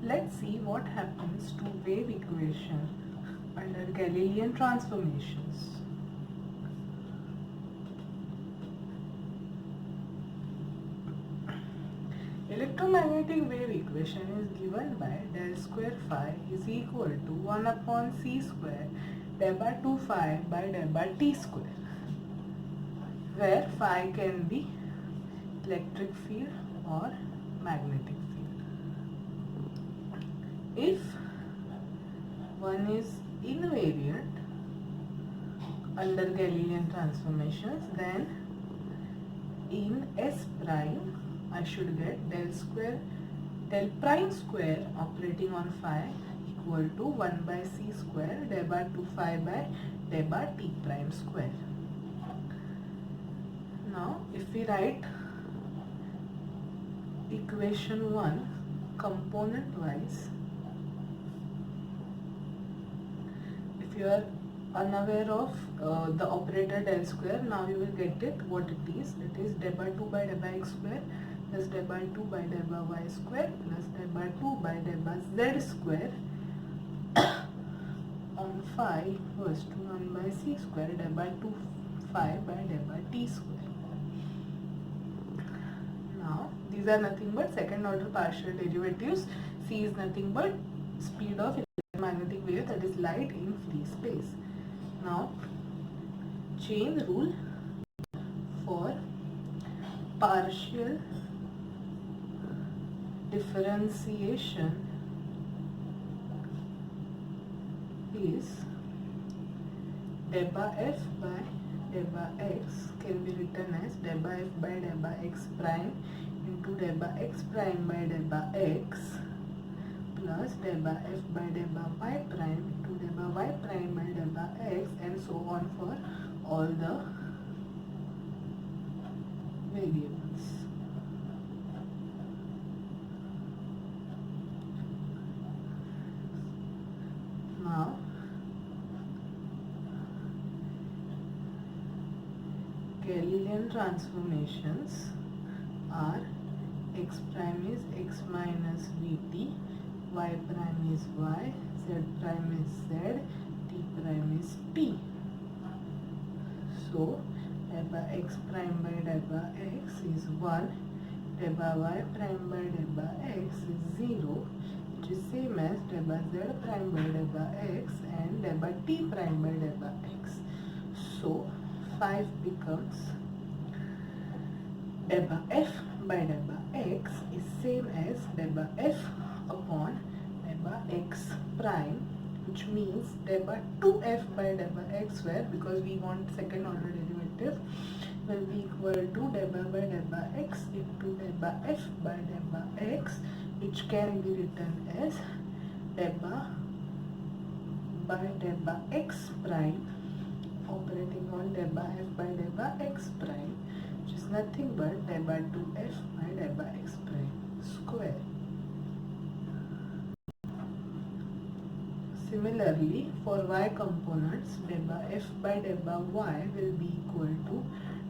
Let's see what happens to wave equation under Galilean transformations. Electromagnetic wave equation is given by del square phi is equal to 1 upon c square del by 2 phi by del by t square, where phi can be electric field or magnetic field. If one is invariant under Galilean transformations, then in S prime I should get del prime square operating on phi equal to 1 by c square del by 2 phi by del by t prime square. Now if we write equation 1 component wise, if you are unaware of the operator del square, now you will get it what it is. It is del by 2 by del by x square plus del by 2 by del by y square plus del by 2 by del by z square on phi equals to 1 by c square del by 2 phi by del by t square. Now these are nothing but second order partial derivatives. C is nothing but speed of electromagnetic wave, that is light in free space. Now chain rule for partial differentiation is del by f by del by x can be written as del by f by del by x prime into del by x prime by del by x plus del by f by del by y prime into del by y prime by del by x, and so on for all the variables. Now Galilean transformations are x prime is x minus vt, y prime is y, z prime is z, t prime is t. So del by x prime by del by x is 1, del by y prime by del by x is 0, which is same as del by z prime by del by x and del by t prime by del by x. So 5 becomes del by f by del by x is same as del by f upon del by x prime, which means del by 2f by del by x square, because we want second order derivative, will be equal to del by del by x into del by f by del by x, which can be written as del by del by x prime operating on del by f by del by x prime, which is nothing but del by 2f by del by x prime square. Similarly, for y components, del by f by del by y will be equal to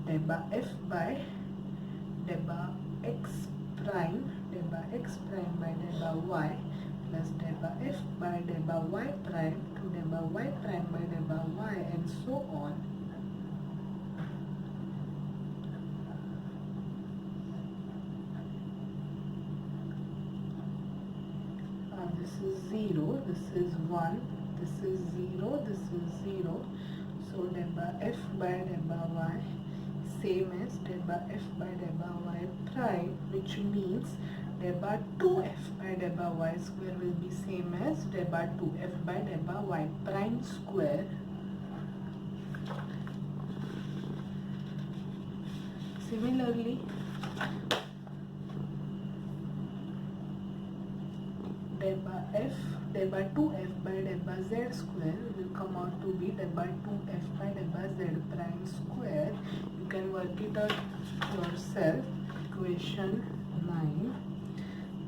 del by f by del by x prime by del by y plus del by f by del by y prime to del by y prime by del by y, and so on. This is 0, this is 1, this is 0, this is 0. So del by f by del by y same as del by f by del by y prime, which means del by 2f by del by y square will be same as del by 2f by del by y prime square. Similarly, del by 2f by del by z square will come out to be del by 2f by del by z prime square. You can work it out yourself. Equation 9.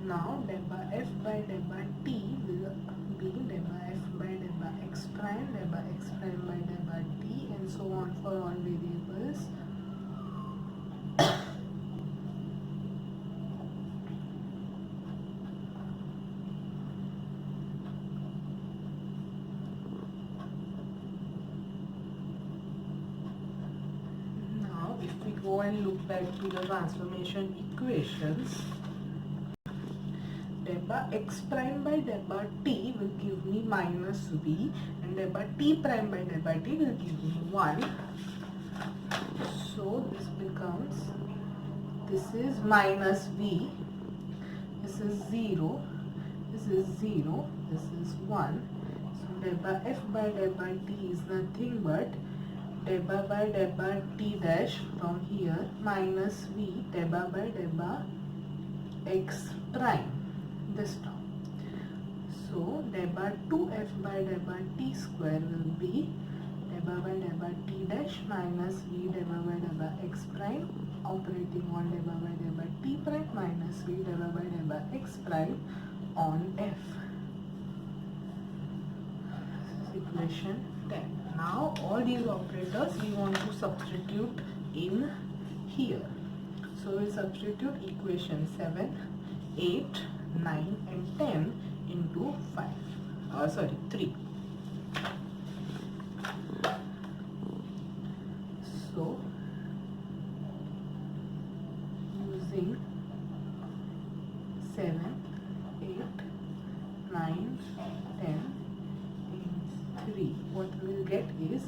Now del by f by del by t will be del by f by del by x prime by del by t, and so on for all variables. go and look back to the transformation equations, delta x prime by delta t will give me minus v, and delta t prime by delta t will give me 1. So this becomes, this is minus v, this is 0, this is 0, this is 1. So delta f by delta t is nothing but delta by delta t dash from here minus v delta by delta x prime, this term. So delta 2f by delta t square will be delta by delta t dash minus v delta by delta x prime operating on delta by delta t prime minus v delta by delta x prime on f. This is equation 10. Now all these operators we want to substitute in here. So we substitute equation 7, 8, 9 and 10 into 3. So using 7, 8, 9, 10 in 3, what we will get is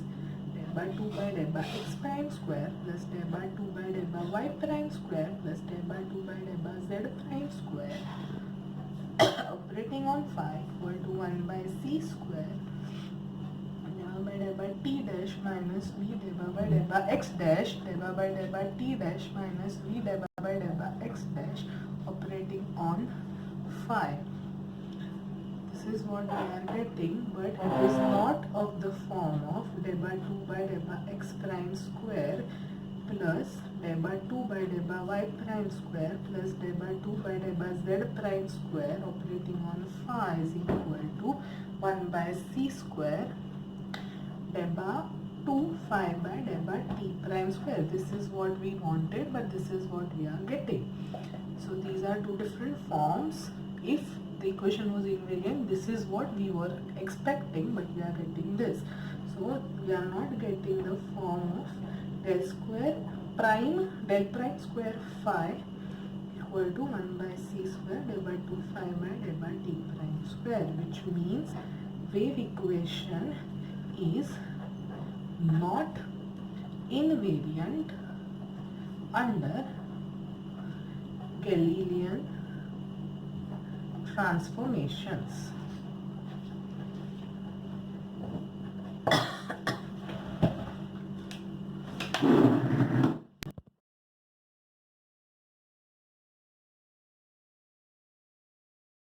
delta 2 by delta x prime square plus delta 2 by delta y prime square plus delta 2 by delta z prime square operating on phi equal to 1 by c square delta by delta t dash minus v delta by delta x dash delta by delta t dash minus v delta by delta x dash operating on phi. This is what we are getting, but it is not of the form of delta 2 by delta x prime square plus delta 2 by delta y prime square plus delta 2 by delta z prime square operating on phi is equal to 1 by c square delta 2 phi by delta t prime square. This is what we wanted, but this is what we are getting. So these are two different forms. If the equation was invariant, this is what we were expecting, but we are getting this. So we are not getting the form of del prime square phi equal to 1 by c square delta 2 phi by delta t prime square, which means wave equation is not invariant under Galilean transformations.